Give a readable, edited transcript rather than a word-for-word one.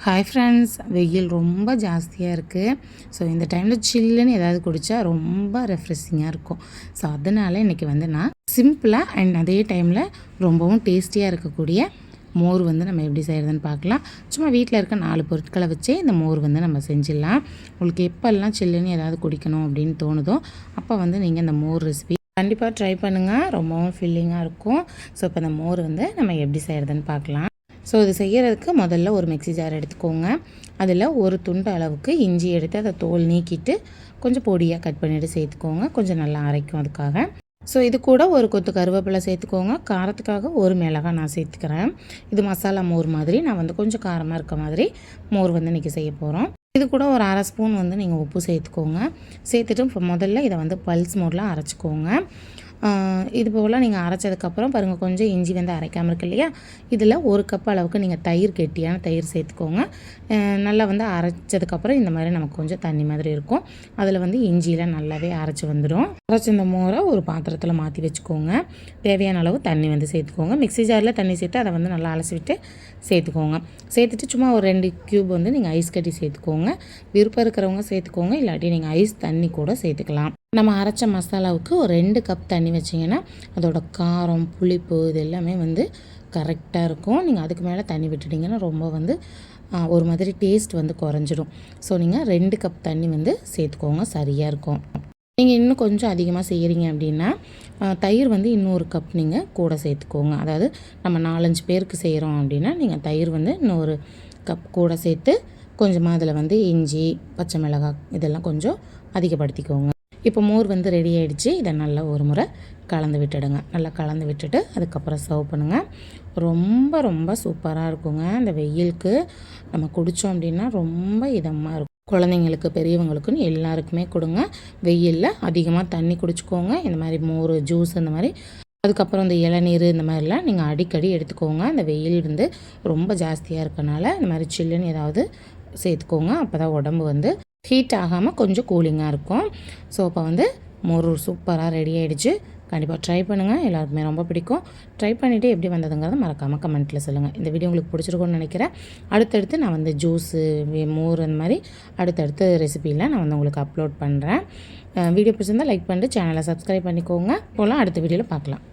Hi friends, வெயில் ரொம்ப ஜாஸ்தியாக இருக்குது. ஸோ இந்த டைமில் சில்லுன்னு ஏதாவது குடித்தா ரொம்ப ரெஃப்ரெஷிங்காக இருக்கும். ஸோ அதனால் இன்றைக்கி நான் சிம்பிளாக அண்ட் அதே டைமில் ரொம்பவும் டேஸ்டியாக இருக்கக்கூடிய மோர் நம்ம எப்படி செய்கிறதுன்னு பார்க்கலாம். சும்மா வீட்டில் இருக்க 4 பொருட்களை வச்சே இந்த மோர் நம்ம செஞ்சிடலாம். உங்களுக்கு எப்போல்லாம் சில்லுன்னு ஏதாவது குடிக்கணும் அப்படின்னு தோணுதோ அப்போ நீங்கள் இந்த மோர் ரெசிபி கண்டிப்பாக ட்ரை பண்ணுங்கள். ரொம்பவும் ஃபில்லிங்காக இருக்கும். ஸோ இப்போ இந்த மோர் நம்ம எப்படி செய்கிறதுன்னு பார்க்கலாம். ஸோ இது செய்கிறதுக்கு முதல்ல ஒரு மிக்ஸி ஜார் எடுத்துக்கோங்க. அதில் ஒரு துண்டு அளவுக்கு இஞ்சி எடுத்து அதை தோல் நீக்கிட்டு கொஞ்சம் பொடியாக கட் பண்ணிவிட்டு சேர்த்துக்கோங்க. கொஞ்சம் நல்லா அரைக்கும் அதுக்காக. ஸோ இது கூட ஒரு கொத்து கருவேப்பிலை சேர்த்துக்கோங்க. காரத்துக்காக ஒரு மிளகாய் நான் சேர்த்துக்கிறேன். இது மசாலா மோர் மாதிரி நான் கொஞ்சம் காரமாக இருக்க மாதிரி மோர் இன்றைக்கி செய்ய போகிறோம். இது கூட ஒரு அரை ஸ்பூன் நீங்கள் உப்பு சேர்த்துக்கோங்க. சேர்த்துட்டு இப்போ முதல்ல இதை பல்ஸ் மோடில் அரைச்சிக்கோங்க. இது போல் நீங்கள் அரைச்சதுக்கப்புறம் பாருங்கள், கொஞ்சம் இஞ்சி அரைக்காமல் இருக்கு இல்லையா, இதில் ஒரு கப் அளவுக்கு நீங்கள் தயிர், கெட்டியான தயிர் சேர்த்துக்கோங்க. நல்லா அரைச்சதுக்கப்புறம் இந்த மாதிரி நமக்கு கொஞ்சம் தண்ணி மாதிரி இருக்கும். அதில் இஞ்சியில் நல்லாவே அரைச்சி வந்துடும். அரைச்சி இந்த மோரை ஒரு பாத்திரத்தில் மாற்றி வச்சுக்கோங்க. தேவையான அளவு தண்ணி சேர்த்துக்கோங்க. மிக்ஸி ஜாரில் தண்ணி சேர்த்து அதை நல்லா அலசி விட்டு சேர்த்துக்கோங்க. சேர்த்துட்டு சும்மா ஒரு 2 க்யூப் நீங்கள் ஐஸ் கட்டி சேர்த்துக்கோங்க. விருப்பம் இருக்கிறவங்க சேர்த்துக்கோங்க, இல்லாட்டி நீங்கள் ஐஸ் தண்ணி கூட சேர்த்துக்கலாம். நம்ம அரைச்ச மசாலாவுக்கு ஒரு 2 கப் தண்ணி வச்சிங்கன்னா அதோட காரம், புளிப்பு இது எல்லாமே கரெக்டாக இருக்கும். நீங்கள் அதுக்கு மேலே தண்ணி விட்டுட்டிங்கன்னா ரொம்ப ஒரு மாதிரி டேஸ்ட் குறைஞ்சிடும். ஸோ நீங்கள் 2 கப் தண்ணி சேர்த்துக்கோங்க, சரியாக இருக்கும். நீங்கள் இன்னும் கொஞ்சம் அதிகமாக செய்கிறீங்க அப்படின்னா தயிர் இன்னும் ஒரு கப் நீங்கள் கூட சேர்த்துக்கோங்க. அதாவது நம்ம 4-5 பேருக்கு செய்கிறோம் அப்படின்னா நீங்கள் தயிர் இன்னும் ஒரு கப் கூட சேர்த்து கொஞ்சமாக அதில் இஞ்சி, பச்சை மிளகாய் இதெல்லாம் கொஞ்சம் அதிகப்படுத்திக்கோங்க. இப்போ மோர் ரெடி ஆகிடுச்சு. இதை நல்லா ஒரு முறை கலந்து விட்டுடுங்க. நல்லா கலந்து விட்டுட்டு அதுக்கப்புறம் சர்வ் பண்ணுங்கள். ரொம்ப ரொம்ப சூப்பராக இருக்குங்க. இந்த வெயிலுக்கு நம்ம குடித்தோம் அப்படின்னா ரொம்ப இதமாக இருக்கும். குழந்தைங்களுக்கு, பெரியவங்களுக்குன்னு எல்லாருக்குமே கொடுங்க. வெயிலில் அதிகமாக தண்ணி குடிச்சிக்கோங்க. இந்த மாதிரி மோர், ஜூஸ் இந்த மாதிரி. அதுக்கப்புறம் இந்த இளநீர் இந்த மாதிரிலாம் நீங்கள் அடிக்கடி எடுத்துக்கோங்க. இந்த வெயில் ரொம்ப ஜாஸ்தியாக இருக்கனால இந்த மாதிரி சில்லுன்னு ஏதாவது சேர்த்துக்கோங்க. அப்போ தான் உடம்பு ஹீட் ஆகாமல் கொஞ்சம் கூலிங்காக இருக்கும். ஸோ இப்போ மோர் சூப்பராக ரெடி ஆகிடுச்சு. கண்டிப்பாக ட்ரை பண்ணுங்கள். எல்லாருக்குமே ரொம்ப பிடிக்கும். ட்ரை பண்ணிவிட்டு எப்படி வந்ததுங்கிறத மறக்காமல் கமெண்ட்டில் சொல்லுங்கள். இந்த வீடியோ உங்களுக்கு பிடிச்சிருக்கும்னு நினைக்கிறேன். அடுத்தடுத்து நான் ஜூஸு, மோர் அந்த மாதிரி அடுத்தடுத்து ரெசிபியில் நான் உங்களுக்கு அப்லோட் பண்ணுறேன். வீடியோ பிடிச்சிருந்தால் லைக் பண்ணிட்டு சேனலை சப்ஸ்கிரைப் பண்ணிக்கோங்க. போகலாம் அடுத்த வீடியோவில் பார்க்கலாம்.